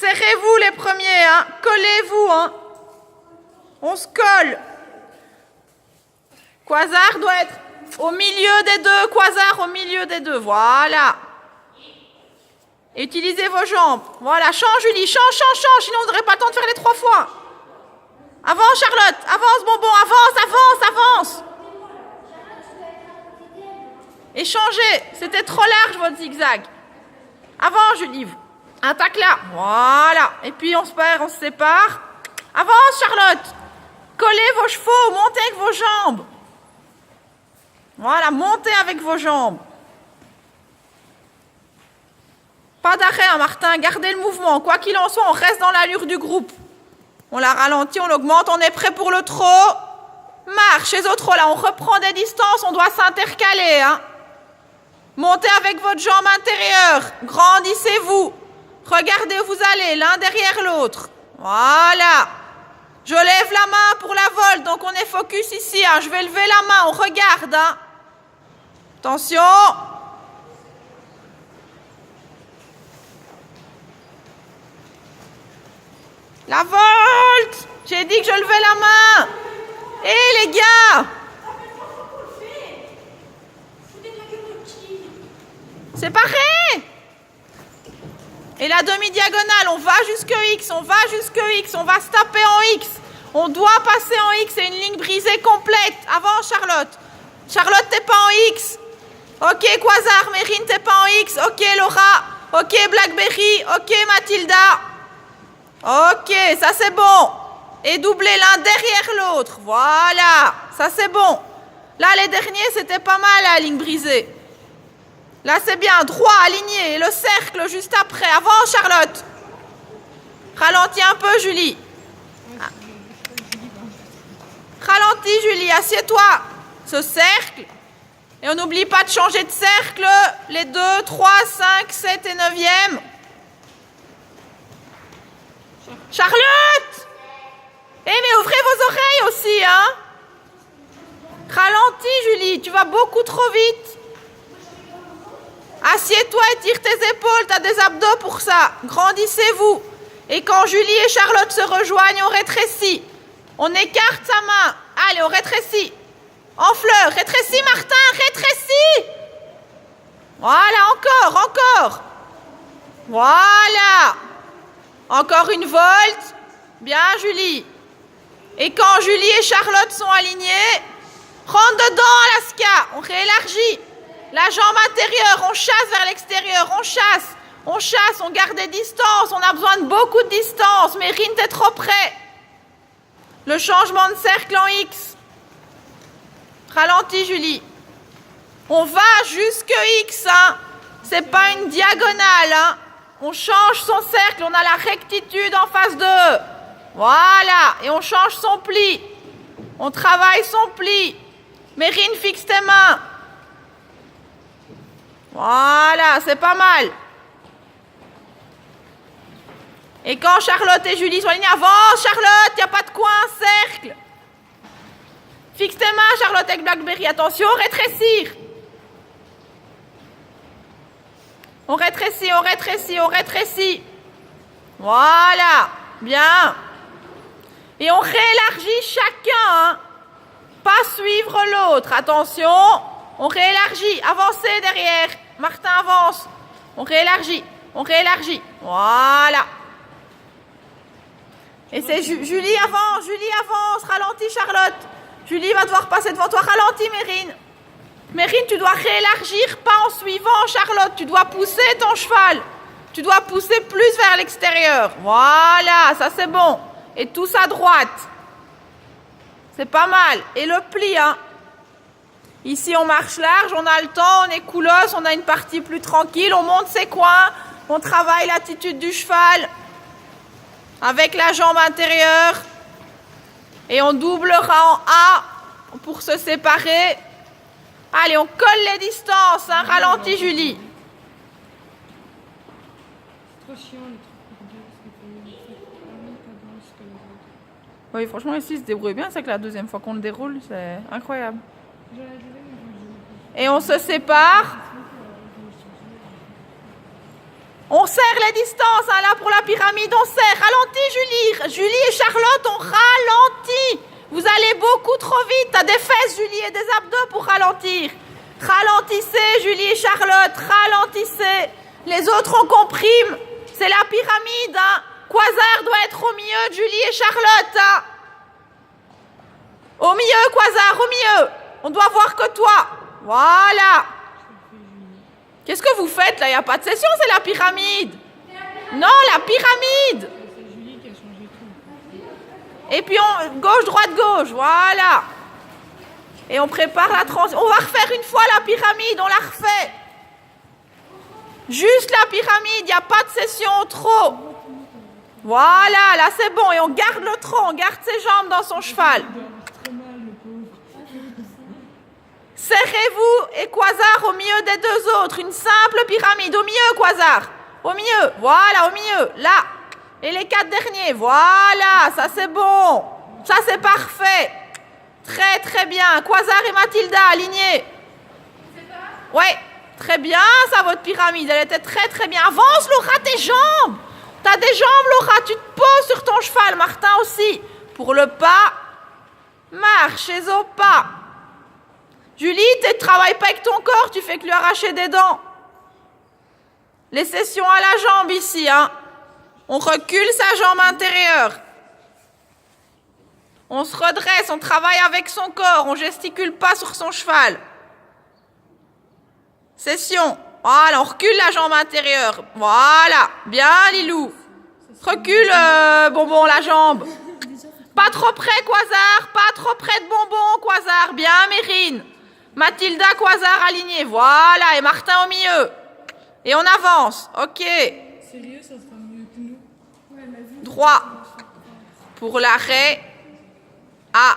Serrez-vous les premiers, hein. Collez-vous, hein. On se colle. Quasar doit être au milieu des deux. Quasar au milieu des deux. Voilà. Et utilisez vos jambes. Voilà. Change, Julie. Change. Sinon, on n'aurait pas le temps de faire les 3 fois. Avance, Charlotte. Avance, bonbon. Avance. Et changez. C'était trop large, votre zigzag. Avance, Julie. Attaque là. Voilà. Et puis, on se sépare. Avance, Charlotte. Collez vos chevaux. Montez avec vos jambes. Voilà. Montez avec vos jambes. Pas d'arrêt, hein, Martin. Gardez le mouvement. Quoi qu'il en soit, on reste dans l'allure du groupe. On la ralentit, on l'augmente. On est prêt pour le trot. Marche. Les autres trot, là, on reprend des distances. On doit s'intercaler, hein. Montez avec votre jambe intérieure. Grandissez-vous. Regardez où vous allez, l'un derrière l'autre. Voilà. Je lève la main pour la volte, donc on est focus ici. Hein. Je vais lever la main, on regarde. Hein. Attention. La volte. J'ai dit que je levais la main. Hé les gars. C'est pareil. Et la demi-diagonale, on va jusque X, on va se taper en X. On doit passer en X, c'est une ligne brisée complète. Avance, Charlotte. Charlotte, t'es pas en X. Ok, Quasar, Mérine, t'es pas en X. Ok, Laura. Ok, Blackberry. Ok, Mathilda. Ok, ça c'est bon. Et doublez l'un derrière l'autre. Voilà, ça c'est bon. Là, les derniers, c'était pas mal, la ligne brisée. Là, c'est bien, droit, aligné, et le cercle juste après. Avance, Charlotte. Ralentis un peu, Julie. Ralentis, Julie, assieds-toi. Ce cercle. Et on n'oublie pas de changer de cercle. Les 2, 3, 5, 7 et 9e. Charlotte! Eh, mais ouvrez vos oreilles aussi, hein. Ralentis, Julie, tu vas beaucoup trop vite. Assieds-toi et tire tes épaules, tu as des abdos pour ça. Grandissez-vous. Et quand Julie et Charlotte se rejoignent, on rétrécit. On écarte sa main. Allez, on rétrécit. En fleur, rétrécis Martin, rétrécis. Voilà, encore. Voilà. Encore une volte. Bien, Julie. Et quand Julie et Charlotte sont alignées, rentre dedans, Alaska. On réélargit. La jambe intérieure, on chasse vers l'extérieur, on chasse, on garde des distances, on a besoin de beaucoup de distance. Mérine, t'es trop près. Le changement de cercle en X. Ralentis, Julie. On va jusque X, hein. C'est pas une diagonale, hein. On change son cercle, on a la rectitude en face d'eux. Voilà, et on change son pli. On travaille son pli. Mérine, fixe tes mains. Voilà, c'est pas mal. Et quand Charlotte et Julie sont alignées, avance, Charlotte, il n'y a pas de coin, cercle. Fixe tes mains, Charlotte, avec Blackberry. Attention, rétrécir. On rétrécit. Voilà, bien. Et on réélargit chacun, hein. Pas suivre l'autre. Attention, on réélargit. Avancez derrière. Martin avance. On réélargit. Voilà. Et c'est Julie avance. Ralentis, Charlotte. Julie va devoir passer devant toi. Ralentis, Mérine. Mérine, tu dois réélargir, pas en suivant Charlotte. Tu dois pousser ton cheval. Tu dois pousser plus vers l'extérieur. Voilà, ça c'est bon. Et tous à droite. C'est pas mal. Et le pli, hein. Ici, on marche large, on a le temps, on est coolos, on a une partie plus tranquille, on monte ses coins, on travaille l'attitude du cheval avec la jambe intérieure et on doublera en A pour se séparer. Allez, on colle les distances, hein. Ralentis, Julie. Oui, franchement, ici, il se débrouille bien. C'est que la deuxième fois qu'on le déroule, c'est incroyable. Et on se sépare. On serre les distances, hein, là pour la pyramide, on serre. Ralentis, Julie. Julie et Charlotte, on ralentit. Vous allez beaucoup trop vite. T'as des fesses, Julie, et des abdos pour ralentir. Ralentissez, Julie et Charlotte, ralentissez. Les autres ont compris. C'est la pyramide, hein. Quasar doit être au milieu de Julie et Charlotte, hein. Au milieu, Quasar, au milieu. On doit voir que toi. Voilà. Qu'est-ce que vous faites là? Il n'y a pas de session, c'est la pyramide. Non, la pyramide. Et puis on gauche, droite, gauche. Voilà. Et on prépare la transition. On va refaire une fois la pyramide, on la refait. Juste la pyramide, il n'y a pas de session trop. Voilà, là c'est bon. Et on garde le tronc, on garde ses jambes dans son cheval. Serrez-vous et Quasar au milieu des deux autres. Une simple pyramide. Au milieu, Quasar. Au milieu. Voilà, au milieu. Là. Et les 4 derniers. Voilà, ça c'est bon. Ça c'est parfait. Très très bien. Quasar et Mathilda, alignés. Ouais, très bien ça, votre pyramide. Elle était très très bien. Avance, Laura, tes jambes. T'as des jambes, Laura. Tu te poses sur ton cheval. Martin aussi. Pour le pas, marchez au pas. Julie, tu ne travailles pas avec ton corps, tu fais que lui arracher des dents. Les sessions à la jambe ici, hein. On recule sa jambe intérieure. On se redresse, on travaille avec son corps, on gesticule pas sur son cheval. Session. Voilà, on recule la jambe intérieure. Voilà, bien Lilou. Recule, Bonbon, la jambe. Pas trop près, Quasar, pas trop près de Bonbon, Quasar. Bien, Mérine. Mathilda, Quasar, aligné. Voilà, et Martin au milieu. Et on avance. Ok. Sérieux, ça sera mieux que nous. Droit. Pour l'arrêt. Ah.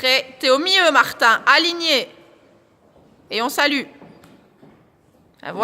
Ré. T'es au milieu, Martin. Aligné. Et on salue.